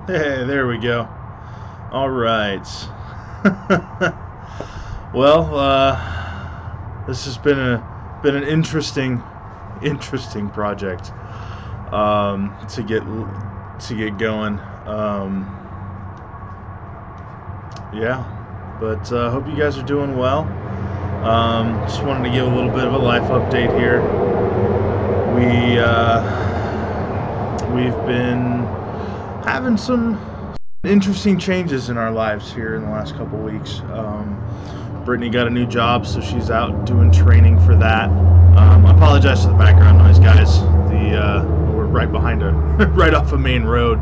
Hey, there we go. All right. Well, this has been an interesting project to get going. Yeah, but hope you guys are doing well. Just wanted to give a little bit of a life update here. We've been having some interesting changes in our lives here in the last couple weeks. Brittany got a new job, so she's out doing training for that. I apologize for the background noise, guys. We're right behind right off a main road.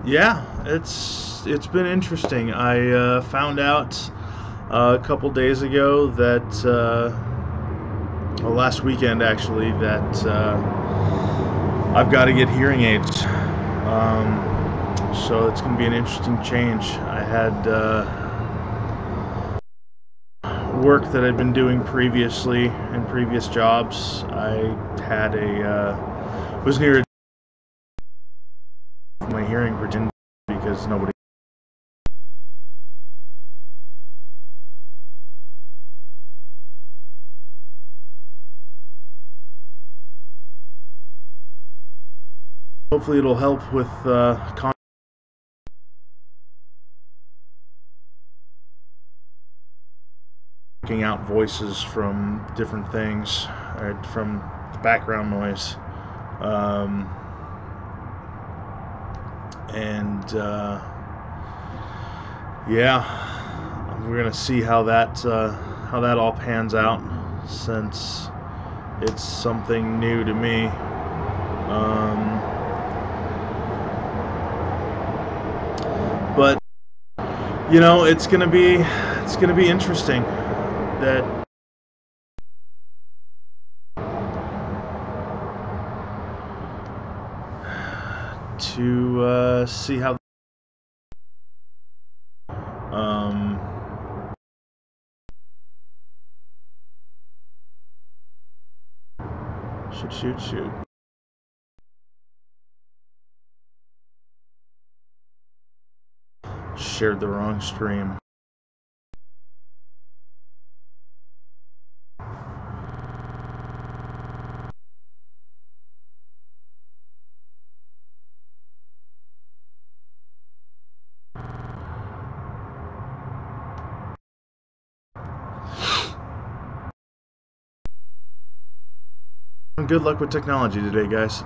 Yeah, it's been interesting. I found out a couple days ago that, well, last weekend actually, that I've got to get hearing aids. So it's going to be an interesting change. I had work that I'd been doing previously in previous jobs. I had was near my hearing pretend because nobody. Hopefully it'll help with picking out voices from different things, from the background noise, yeah, we're gonna see how that all pans out, since it's something new to me. But you know, it's gonna be interesting that to see how shoot. Shared the wrong stream. Good luck with technology today, guys.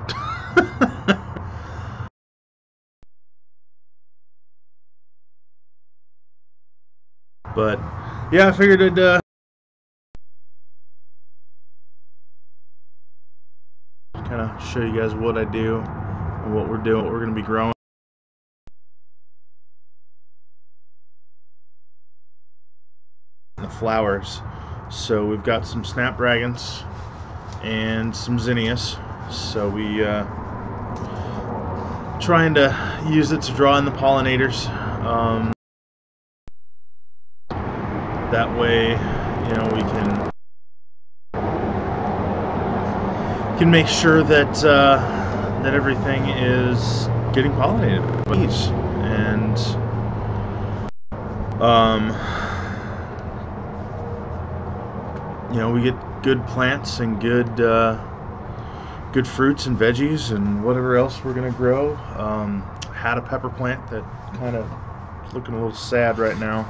But yeah, I figured I'd kind of show you guys what I do and what we're doing, what we're going to be growing. The flowers. So we've got some snapdragons and some zinnias. So we trying to use it to draw in the pollinators. That way, you know, we can make sure that that everything is getting pollinated with bees, and you know, we get good plants and good fruits and veggies and whatever else we're gonna grow. Had a pepper plant that kind of is looking a little sad right now.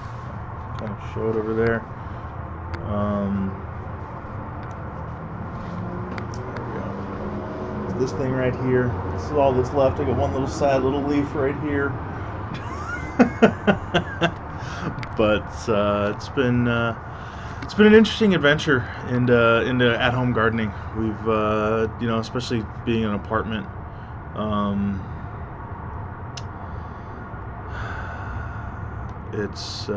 Kind of show it over there. There we go. This thing right here. This is all that's left. I got one little sad little leaf right here. But it's been an interesting adventure into at-home gardening. We've you know, especially being in an apartment. It's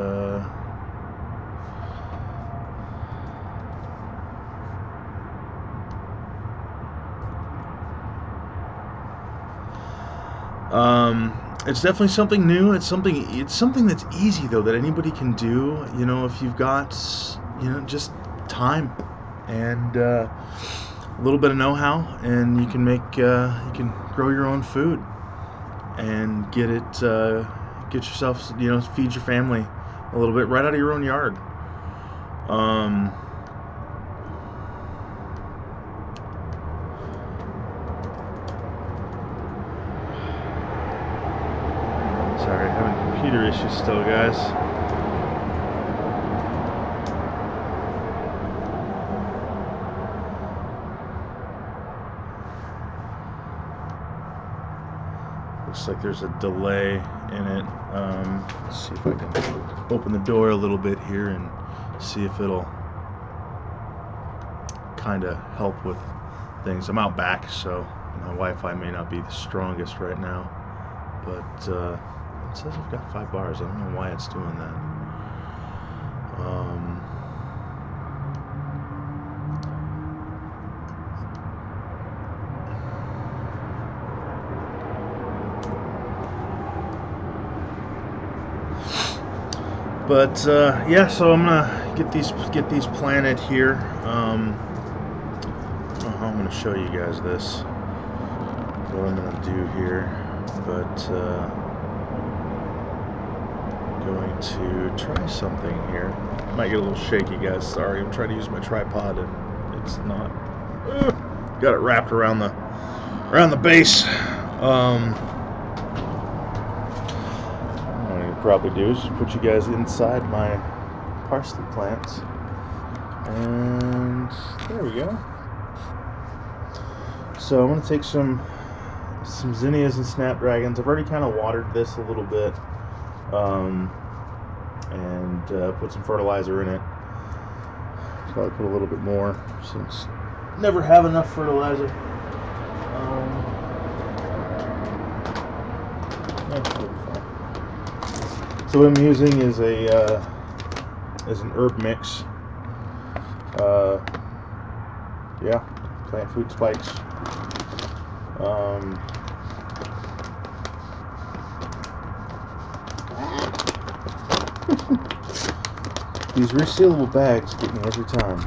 it's definitely something new. It's something that's easy though, that anybody can do. You know, if you've got, you know, just time and a little bit of know-how, and you can make you can grow your own food and get yourself, feed your family a little bit right out of your own yard. Sorry, having computer issues still, guys. Looks like there's a delay in it. Let's see if I can open the door a little bit here and see if it'll kind of help with things. I'm out back, so my Wi-Fi may not be the strongest right now, but it says I've got 5 bars. I don't know why it's doing that. But yeah, so I'm gonna get these planted here. I don't know how I'm gonna show you guys this, what I'm gonna do here, but going to try something here. Might get a little shaky, guys. Sorry, I'm trying to use my tripod and it's not. Got it wrapped around the base. What I probably do is just put you guys inside my parsley plants, and there we go. So I'm going to take some zinnias and snapdragons. I've already kind of watered this a little bit, and put some fertilizer in it. Probably put a little bit more since never have enough fertilizer. So what I'm using is an herb mix. Yeah, plant food spikes. These resealable bags get me every time.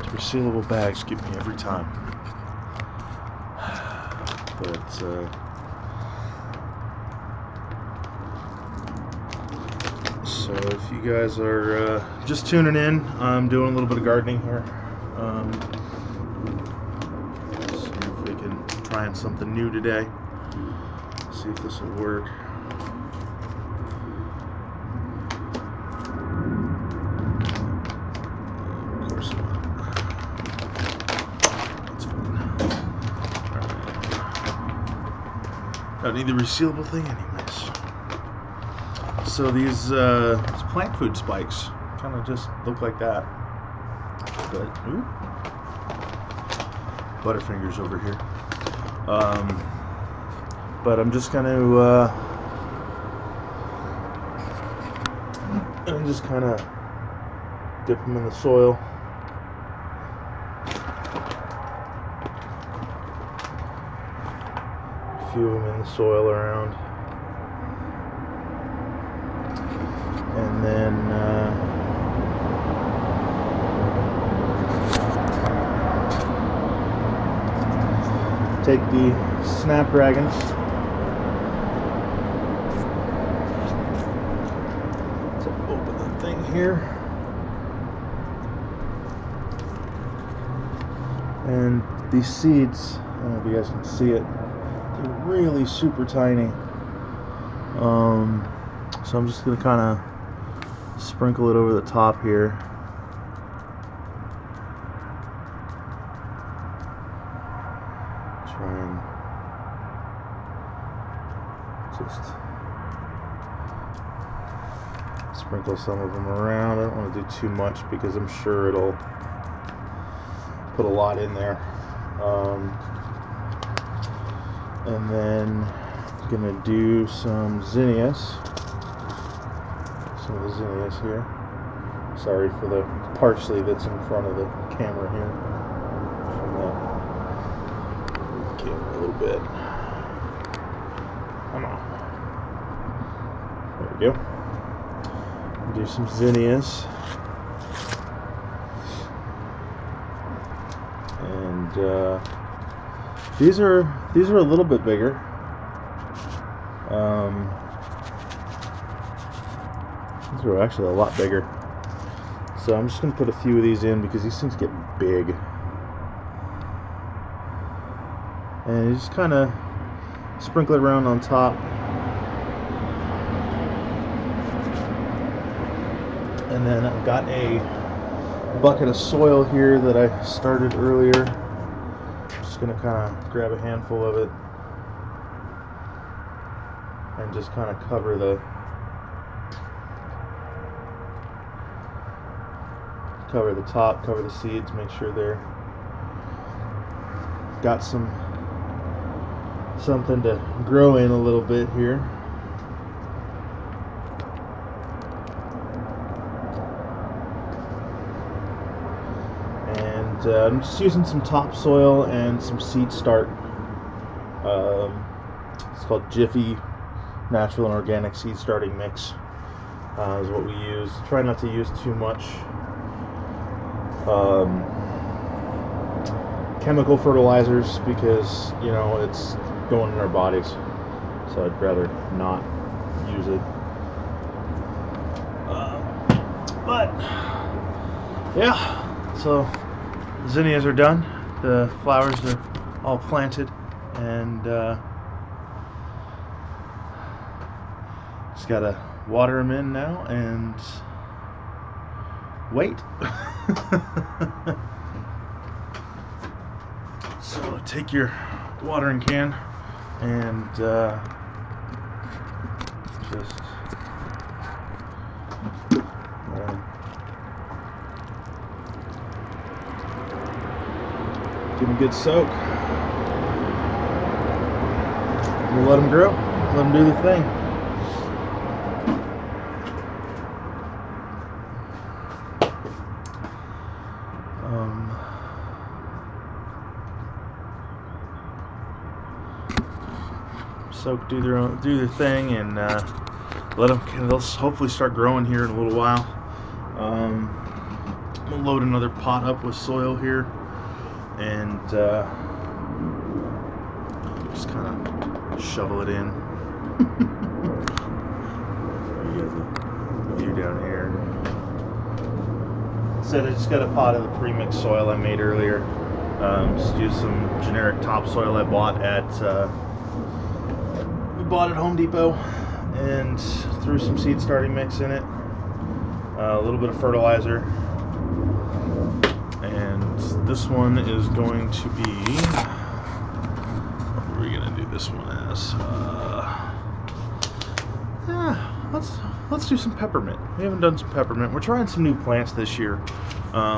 Resealable bags get me every time. But so if you guys are just tuning in, I'm doing a little bit of gardening here. See if we can try something new today. See if this will work. Of course not. That's fine. Alright. Don't need the resealable thing anyways. So these plant food spikes kind of just look like that. But ooh, Butterfingers over here. But I'm just going to just kind of dip them in the soil. A few of them in the soil around. And then take the snapdragons, to open the thing here, and these seeds, I don't know if you guys can see it, they're really super tiny. So I'm just going to kind of sprinkle it over the top here. Try and just sprinkle some of them around. I don't want to do too much because I'm sure it'll put a lot in there. And then I'm going to do some zinnias. Some of the zinnias here. Sorry for the parsley that's in front of the camera here. From the camera a little bit. Come on. There we go. Do some zinnias. And these are a little bit bigger. These are actually a lot bigger. So I'm just going to put a few of these in because these things get big. And you just kind of sprinkle it around on top. And then I've got a bucket of soil here that I started earlier. Just going to kind of grab a handful of it and just kind of cover the top, cover the seeds, make sure they're got something to grow in a little bit here. And I'm just using some topsoil and some seed start. It's called Jiffy Natural and Organic Seed Starting Mix. Is what we use. Try not to use too much chemical fertilizers because, you know, it's going in our bodies, so I'd rather not use it. But yeah, so the zinnias are done, the flowers are all planted, and just gotta water them in now and wait. So take your watering can and just give them a good soak. We'll let them grow, let them do the thing. Soak, do their thing, and let them. They'll hopefully start growing here in a little while. We'll load another pot up with soil here, and just kind of shovel it in. You got the view down here. So I just got a pot of the pre-mixed soil I made earlier. Just use some generic topsoil I bought at Home Depot, and threw some seed starting mix in it, a little bit of fertilizer, and this one is going to be, what are we going to do this one as? Let's do some peppermint. We haven't done some peppermint. We're trying some new plants this year.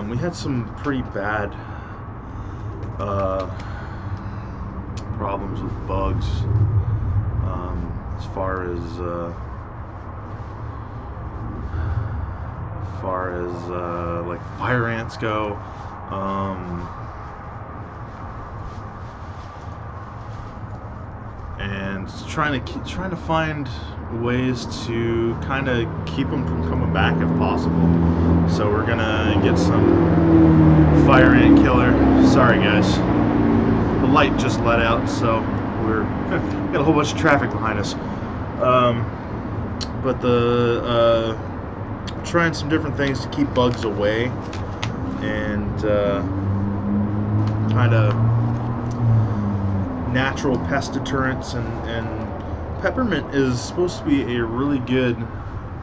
We had some pretty bad problems with bugs. As far as like fire ants go, and trying to find ways to kind of keep them from coming back if possible. So we're gonna get some fire ant killer. Sorry guys, the light just let out, so we're got a whole bunch of traffic behind us. But trying some different things to keep bugs away, and kind of natural pest deterrents, and peppermint is supposed to be a really good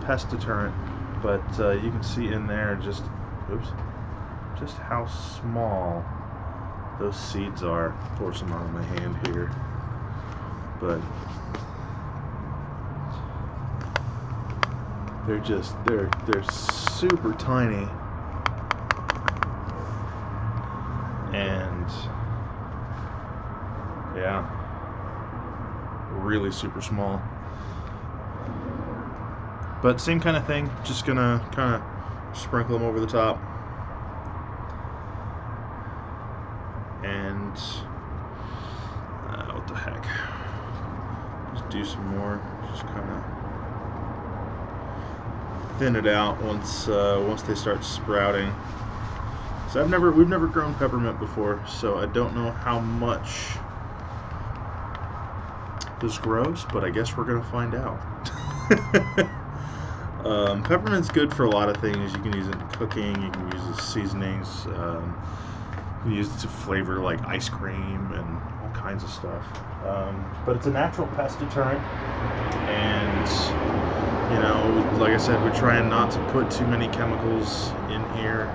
pest deterrent, but you can see in there just how small those seeds are. Pour some on my hand here, but they're super tiny, and yeah, really super small. But same kind of thing, just gonna kind of sprinkle them over the top, and what the heck, just do some more, just kind of thin it out once they start sprouting. It's So we've never grown peppermint before, so I don't know how much this grows, but I guess we're gonna find out. Peppermint's good for a lot of things. You can use it in cooking, you can use it as seasonings, you can use it to flavor like ice cream and all kinds of stuff. But it's a natural pest deterrent, and you know, like I said, we're trying not to put too many chemicals in here,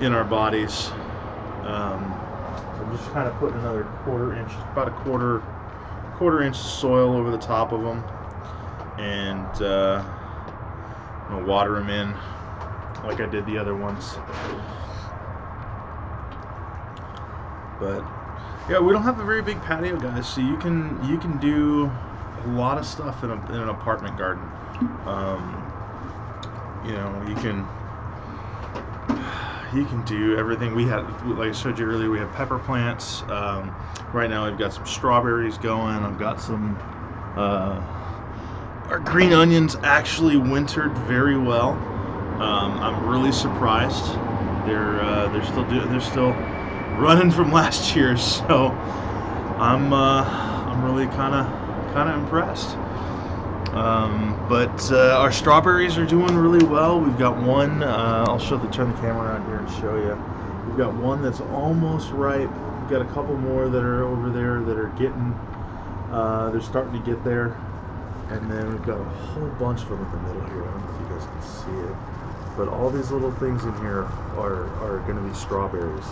in our bodies. I'm just kind of putting another about a quarter inch of soil over the top of them, and I'm gonna water them in like I did the other ones. But yeah, we don't have a very big patio, guys, so you can do a lot of stuff in an apartment garden. You know, you can do everything. We had, like I showed you earlier, we have pepper plants. Right now I've got some strawberries going. I've got some our green onions actually wintered very well. I'm really surprised. They're still running from last year, so I'm really kind of impressed. But our strawberries are doing really well. We've got one, I'll turn the camera around here and show you. We've got one that's almost ripe. We've got a couple more that are over there that are getting, they're starting to get there. And then we've got a whole bunch of them in the middle here. I don't know if you guys can see it. But all these little things in here are going to be strawberries.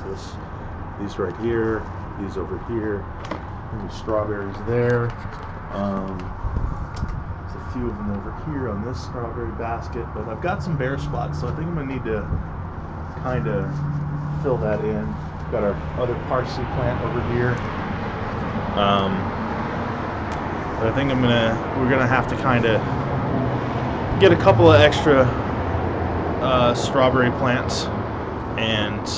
These right here, these over here, and the strawberries there. There's a few of them over here on this strawberry basket, but I've got some bare spots, so I think I'm gonna need to kind of fill that in. Got our other parsley plant over here. But I think we're gonna have to kind of get a couple of extra strawberry plants and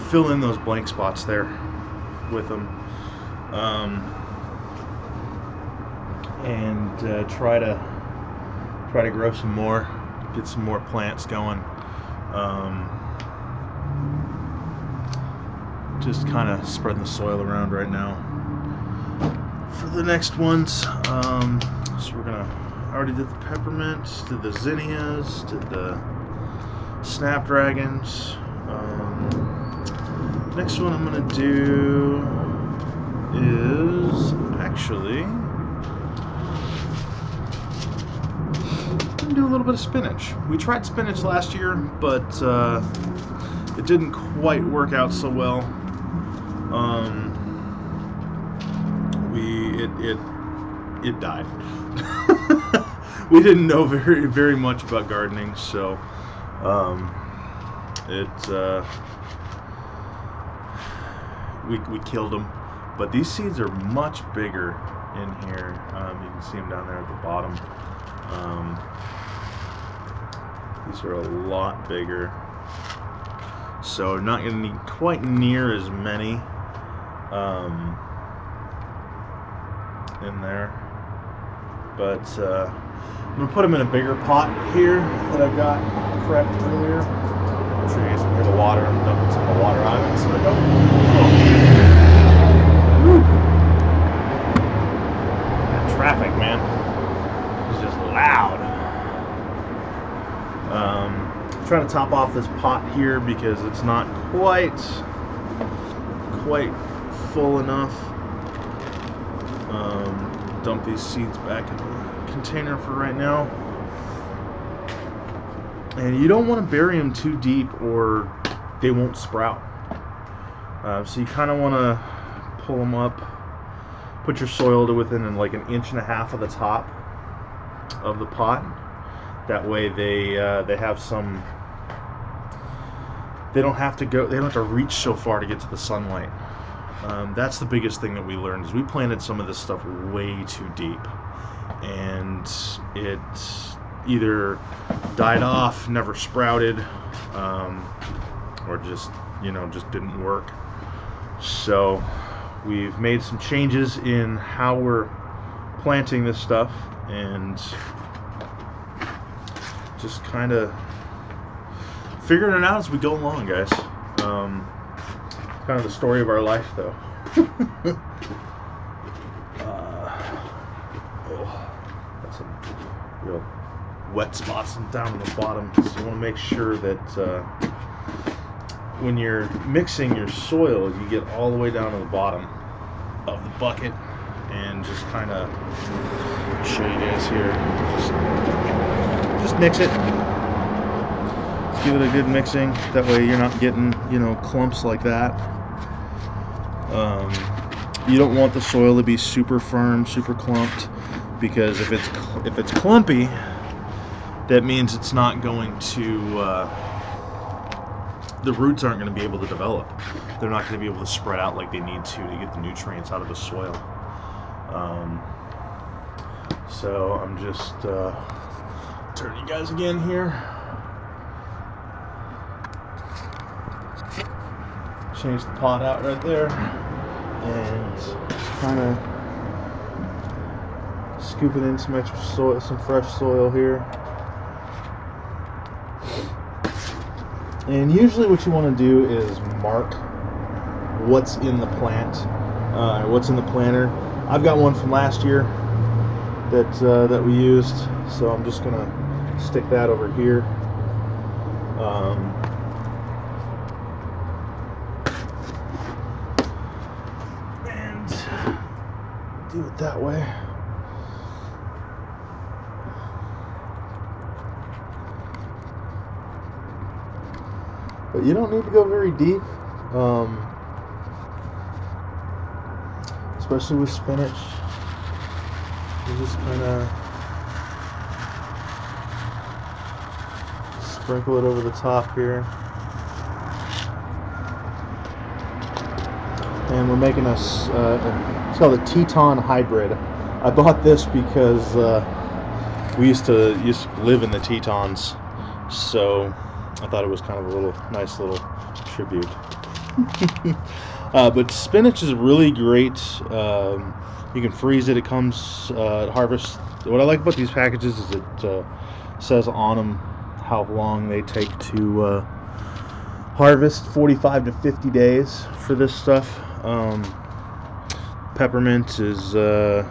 fill in those blank spots there with them, and try to grow some more, get some more plants going. Just kind of spreading the soil around right now for the next ones. So I already did the peppermint, did the zinnias, did the snapdragons. Next one I'm gonna do is actually I'm gonna do a little bit of spinach. We tried spinach last year, but it didn't quite work out so well. It died. We didn't know very much about gardening, so we killed them. But these seeds are much bigger in here. You can see them down there at the bottom. These are a lot bigger, so not going to need quite near as many in there. But I'm going to put them in a bigger pot here that I've got prepped earlier. I'm sure you guys can hear the water. I'm dumping some of the water on it, so I don't. That traffic, man, is just loud. I'm trying to top off this pot here because it's not quite full enough. Dump these seeds back in the container for right now. And you don't want to bury them too deep or they won't sprout. So you kind of want to pull them up, put your soil to within like 1.5 inches of the top of the pot. That way they have some, they don't have to reach so far to get to the sunlight. That's the biggest thing that we learned, is we planted some of this stuff way too deep, and it either died off, never sprouted, or just didn't work. So we've made some changes in how we're planting this stuff, and just kind of figuring it out as we go along, guys. Kind of the story of our life, though. Got some real wet spots down on the bottom. So you want to make sure that when you're mixing your soil, you get all the way down to the bottom of the bucket, and just kind of show you guys here. Just mix it. Give it a good mixing. That way you're not getting, clumps like that. You don't want the soil to be super firm, super clumped, because if it's clumpy, that means it's not going to. The roots aren't going to be able to develop. They're not going to be able to spread out like they need to get the nutrients out of the soil. So I'm just turning you guys again here. Change the pot out right there, and kind of scoop it in some extra soil, some fresh soil here. And usually what you want to do is mark what's in the plant, what's in the planter. I've got one from last year that we used, so I'm just gonna stick that over here. And do it that way. But you don't need to go very deep, especially with spinach. You just kind of sprinkle it over the top here. And we're making it's called a Teton hybrid. I bought this because we used to live in the Tetons, so I thought it was kind of a nice little tribute. But spinach is really great. You can freeze it. It comes at harvest. What I like about these packages is it says on them how long they take to harvest. 45 to 50 days for this stuff. Peppermint is I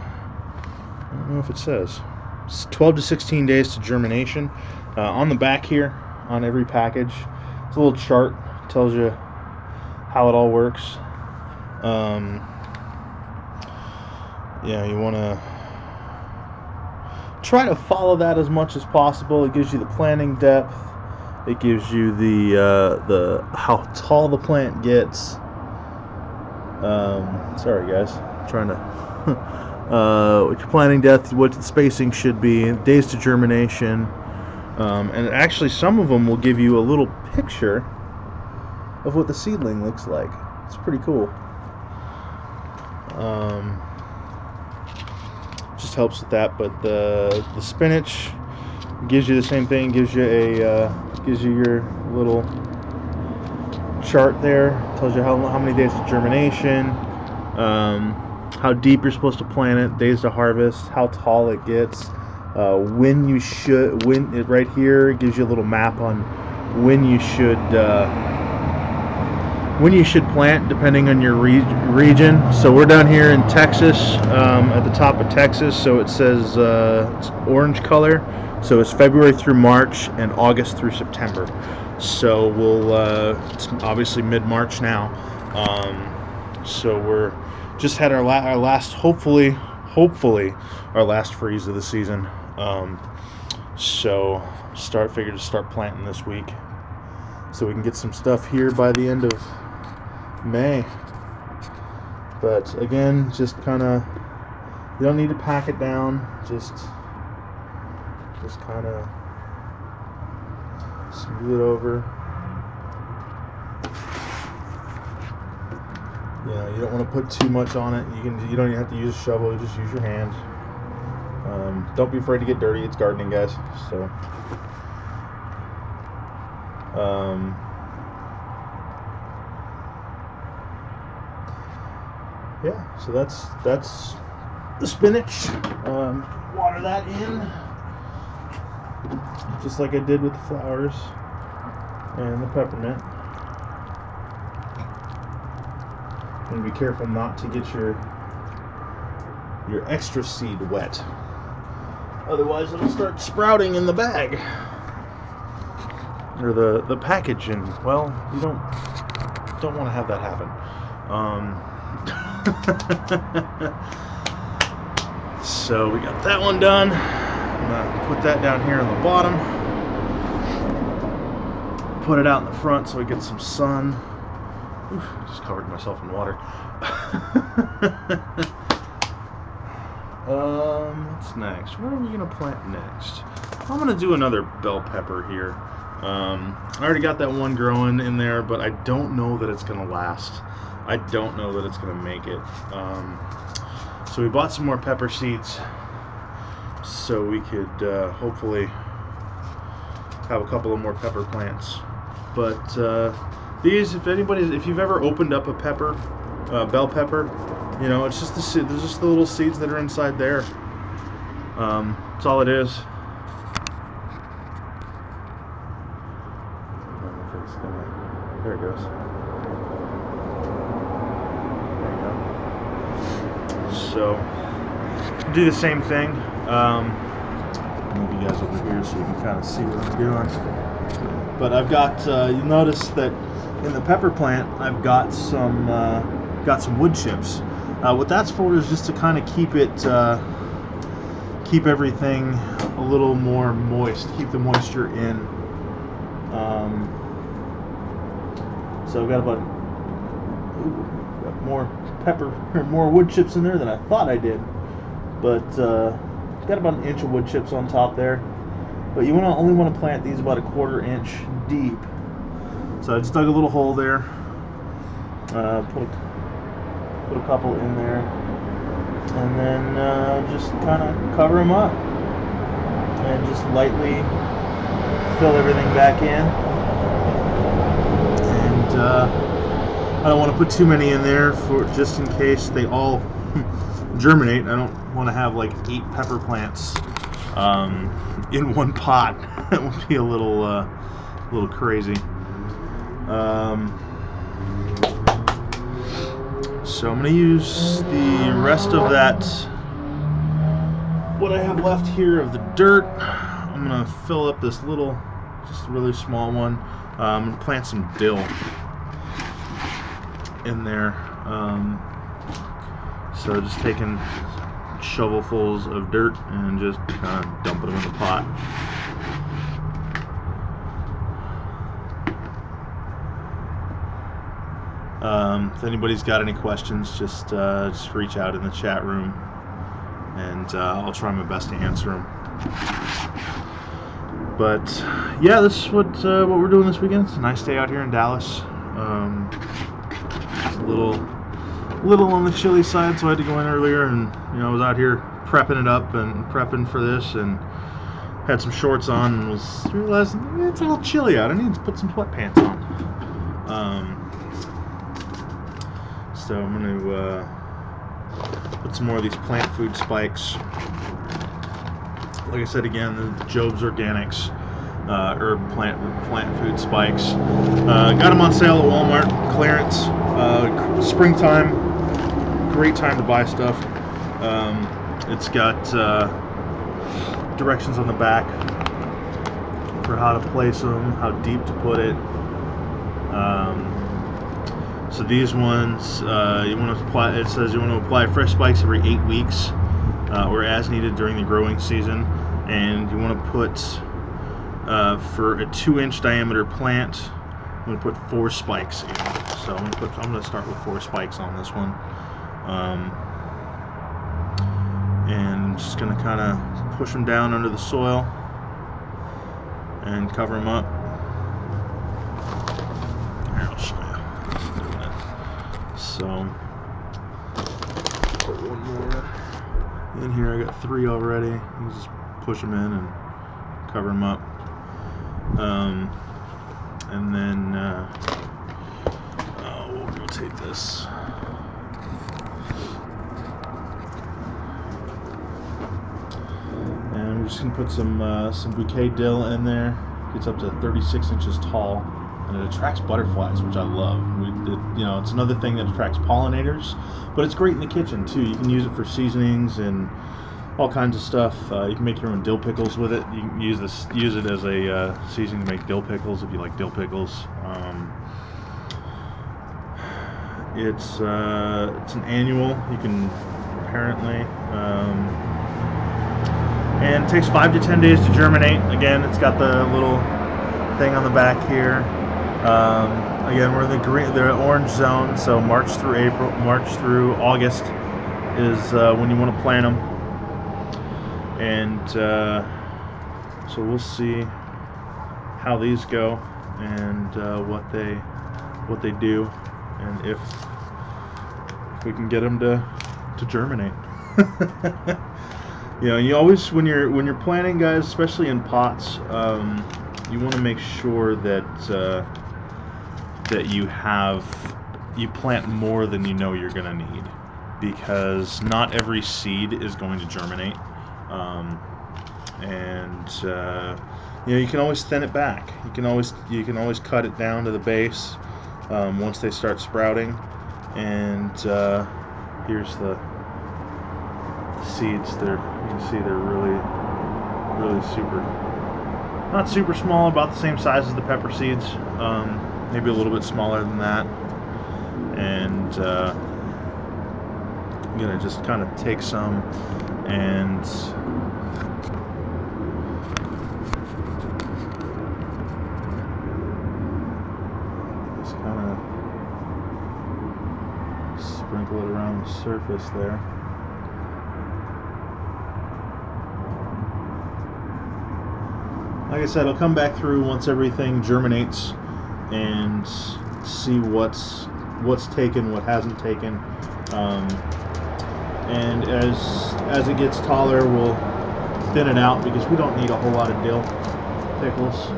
don't know if it says. It's 12 to 16 days to germination. On the back here, on every package, it's a little chart, tells you how it all works. Yeah, you want to try to follow that as much as possible. It gives you the planting depth. It gives you the how tall the plant gets. Sorry guys, I'm trying to what your planting depth, what the spacing should be, days to germination. And actually some of them will give you a little picture of what the seedling looks like. It's pretty cool. Just helps with that. But the spinach gives you the same thing. Gives you your little chart there. Tells you how many days to germination, how deep you're supposed to plant it, days to harvest, how tall it gets. Right here it gives you a little map on when you should plant, depending on your region. So we're down here in Texas, at the top of Texas, so it says it's orange color, so it's February through March and August through September. So it's obviously mid-March now, so we're just had our last, hopefully our last freeze of the season. So figured to start planting this week, so we can get some stuff here by the end of May. But again, just kind of, you don't need to pack it down. Just kind of smooth it over. You don't want to put too much on it. You don't even have to use a shovel. You just use your hand. Don't be afraid to get dirty. It's gardening, guys. So, yeah. So that's the spinach. Water that in, just like I did with the flowers. and the peppermint. And be careful not to get your extra seed wet. Otherwise it'll start sprouting in the bag. Or the package, and well, you don't want to have that happen. So we got that one done. I'm gonna put that down here on the bottom. Put it out in the front so it gets some sun. Oof, just covered myself in water. What's next? What are we gonna plant next? I'm gonna do another bell pepper here. I already got that one growing in there, but I don't know that it's gonna last. I don't know that it's gonna make it. So we bought some more pepper seeds so we could hopefully have a couple of more pepper plants. But these, if you've ever opened up a pepper, bell pepper, you know, it's just there's just the little seeds that are inside there. That's all it is. There it goes. There you go. So, do the same thing. Move you guys over here so you can kind of see what I'm doing. But I've got, you'll notice that in the pepper plant, I've got some wood chips. What that's for is just to kind of keep everything a little more moist, keep the moisture in. So I've got got more pepper or more wood chips in there than I thought I did. But got about an inch of wood chips on top there. But you only want to plant these about a 1/4 inch deep. So I just dug a little hole there. Put a couple in there, and then just kind of cover them up and just lightly fill everything back in. I don't want to put too many in there for just in case they all germinate. I don't want to have like 8 pepper plants in one pot. That would be a little crazy. So I'm going to use the rest of that, what I have left here of the dirt. I'm going to fill up this little, just a really small one. I'm going to plant some dill in there. So just taking shovelfuls of dirt and just kind of dumping them in the pot. If anybody's got any questions, just reach out in the chat room, and I'll try my best to answer them. But yeah, this is what we're doing this weekend. It's a nice day out here in Dallas. It's a little on the chilly side, so I had to go in earlier, and you know, I was out here prepping it up and prepping for this, and had some shorts on, and was realizing it's a little chilly out. I need to put some sweatpants on. So I'm going to put some more of these plant food spikes. Like I said again, the Job's Organics herb plant food spikes. Got them on sale at Walmart, clearance. Springtime, great time to buy stuff. It's got directions on the back for how to place them, how deep to put it. So these ones, you want to apply. It says you want to apply fresh spikes every 8 weeks, or as needed during the growing season. And you want to put, for a 2-inch diameter plant, I'm going to put 4 spikes in. So I'm going to start with 4 spikes on this one, and just going to kind of push them down under the soil and cover them up. Here, I'll show you. So, put one more in here. I got 3 already. You just push them in and cover them up. And then we'll rotate this. And we're just gonna put some bouquet dill in there. Gets up to 36 inches tall. and it attracts butterflies, which I love. It's another thing that attracts pollinators, but it's great in the kitchen too. You can use it for seasonings and all kinds of stuff. You can make your own dill pickles with it. You can use it as a seasoning to make dill pickles if you like dill pickles. It's an annual. You can apparently, and it takes 5 to 10 days to germinate. Again, it's got the little thing on the back here. Again, we're in the orange zone, so March through August is when you want to plant them. And so we'll see how these go and what they do, and if we can get them to germinate. You always, when you're planting, guys, especially in pots, you want to make sure that you plant more than you know you're gonna need, because not every seed is going to germinate. You can always thin it back. You can always cut it down to the base once they start sprouting. And here's the seeds. You can see they're really not super small, about the same size as the pepper seeds, maybe a little bit smaller than that. And I'm gonna just kind of take some and just kind of sprinkle it around the surface there. Like I said, I'll come back through once everything germinates and see what's taken, what hasn't taken. And as it gets taller, we'll thin it out, because we don't need a whole lot of dill pickles,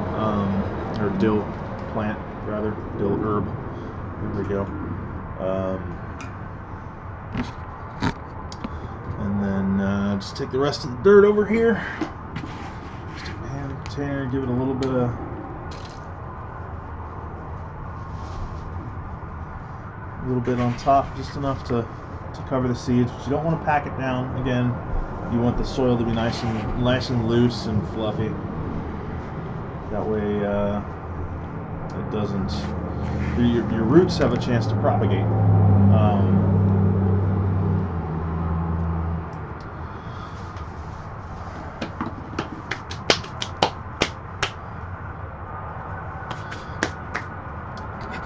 or dill plant, rather, dill herb. There we go. And then just take the rest of the dirt over here. Stick my hand in the container, give it a little bit on top, just enough to cover the seeds, but you don't want to pack it down. Again, you want the soil to be nice and loose and fluffy. That way, it doesn't. Your roots have a chance to propagate.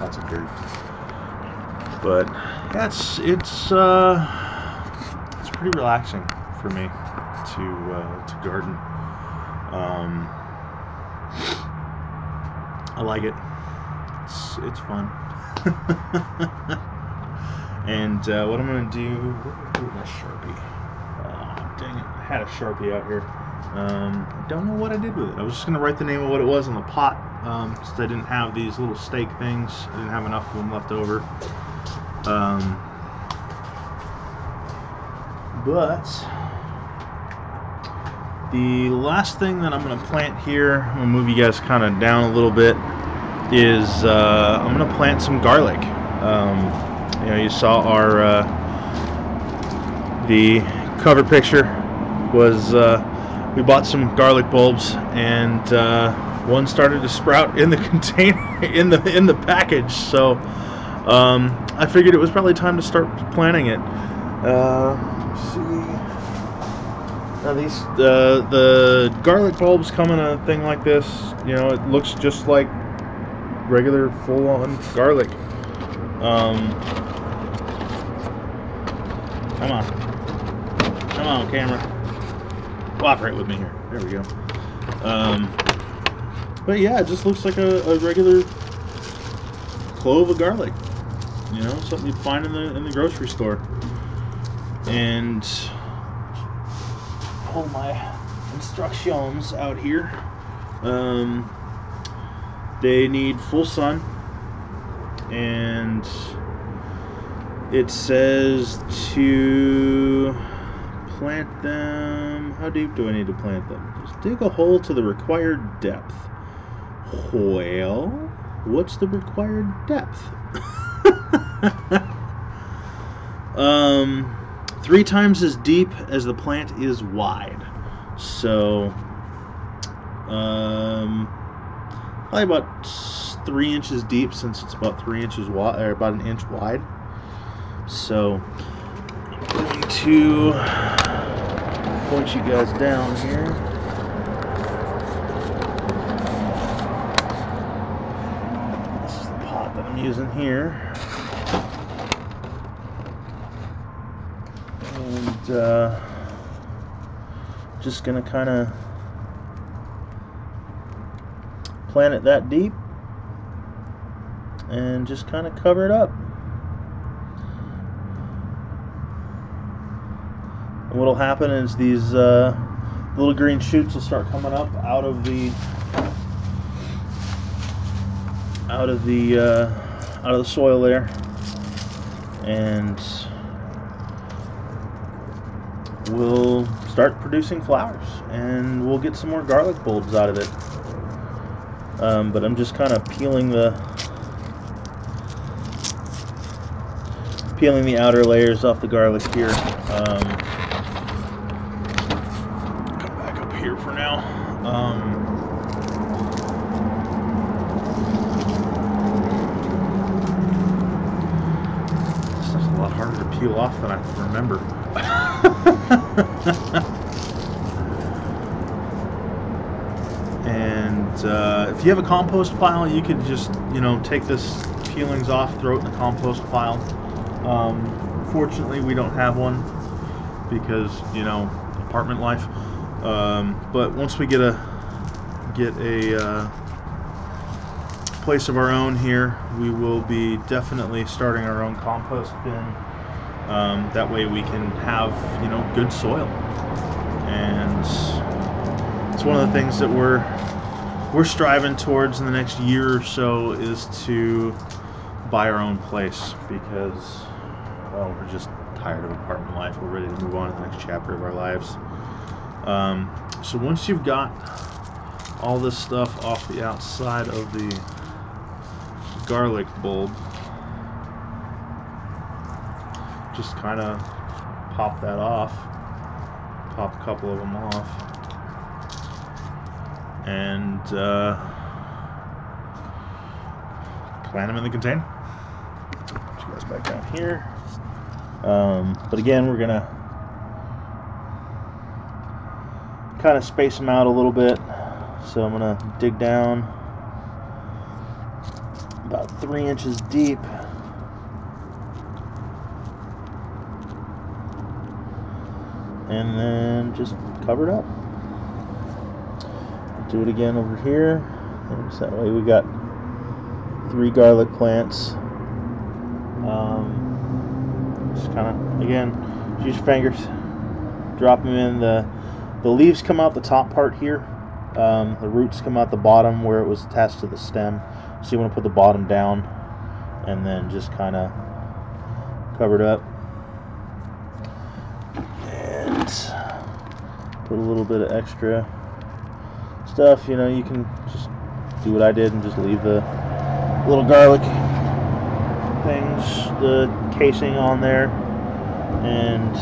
Lots of dirt. But yeah, it's pretty relaxing for me to garden. I like it. It's fun. And what I'm gonna do? What do I do with my Sharpie? Oh, dang it! I had a Sharpie out here. I don't know what I did with it. I was just gonna write the name of what it was on the pot, since I didn't have these little stake things. I didn't have enough of them left over. But the last thing that I'm going to plant here, I'm going to move you guys kind of down a little bit, is I'm going to plant some garlic. You saw our the cover picture was we bought some garlic bulbs, and one started to sprout in the container in the package. So I figured it was probably time to start planting it. Let's see. Now these the garlic bulbs come in a thing like this. It looks just like regular full-on garlic. Come on, camera. Cooperate with me here. There we go. But yeah, it just looks like a regular clove of garlic. Something you'd find in the grocery store. And hold my instructions out here. They need full sun, and it says to plant them. How deep do I need to plant them? Just dig a hole to the required depth. Well, what's the required depth? 3 times as deep as the plant is wide. So, probably about 3 inches deep, since it's about 3 inches wide, or about an inch wide. So, I'm going to point you guys down here. This is the pot that I'm using here. And just gonna kind of plant it that deep and just kind of cover it up. And what'll happen is these little green shoots will start coming up out of the soil there, and we'll start producing flowers, and we'll get some more garlic bulbs out of it. But I'm just kind of peeling the outer layers off the garlic here. Come back up here for now. This stuff's a lot harder to peel off than I remember. And if you have a compost pile, you could just, take this peelings off, throw it in the compost pile. Fortunately, we don't have one because, apartment life. But once we get a place of our own here, we will be definitely starting our own compost bin. That way we can have, good soil. And it's one of the things that we're striving towards in the next year or so, is to buy our own place, because, well, we're just tired of apartment life. We're ready to move on to the next chapter of our lives. So once you've got all this stuff off the outside of the garlic bulb, just kind of pop that off, pop a couple of them off, and plant them in the container. Put you guys back down here. But again, we're gonna kind of space them out a little bit. So I'm gonna dig down about 3 inches deep. And then just cover it up. Do it again over here. And so that way we got 3 garlic plants. Just kind of, again, use your fingers, drop them in. The leaves come out the top part here. The roots come out the bottom where it was attached to the stem. So you want to put the bottom down and then just kind of cover it up. And put a little bit of extra stuff. You can just do what I did and just leave the little garlic things, the casing on there, and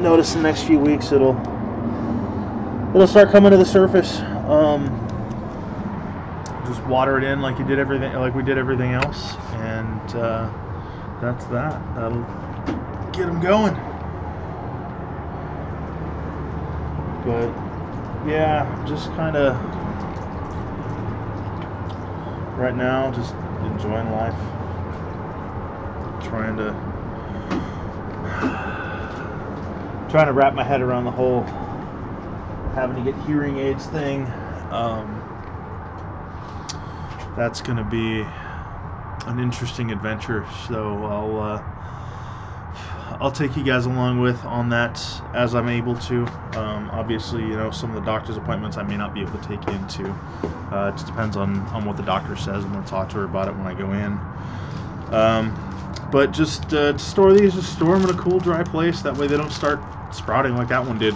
notice in the next few weeks it'll start coming to the surface. Just water it in like we did everything else, and that's that. That'll get them going. But yeah, just kind of right now, just enjoying life. Trying to wrap my head around the whole having to get hearing aids thing. That's going to be an interesting adventure. So I'll take you guys along with on that as I'm able to. Obviously, some of the doctor's appointments I may not be able to take you into. It just depends on what the doctor says. I'm going to talk to her about it when I go in. But just to store these, just store them in a cool, dry place. That way they don't start sprouting like that one did.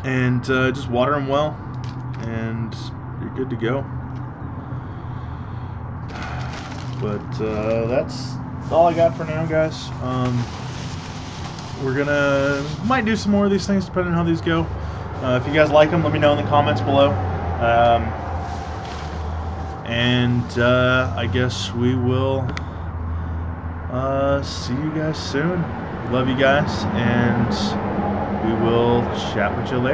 And just water them well. and you're good to go. But that's all I got for now, guys. Might do some more of these things depending on how these go. If you guys like them, let me know in the comments below. I guess we will see you guys soon. Love you guys, and we will chat with you later.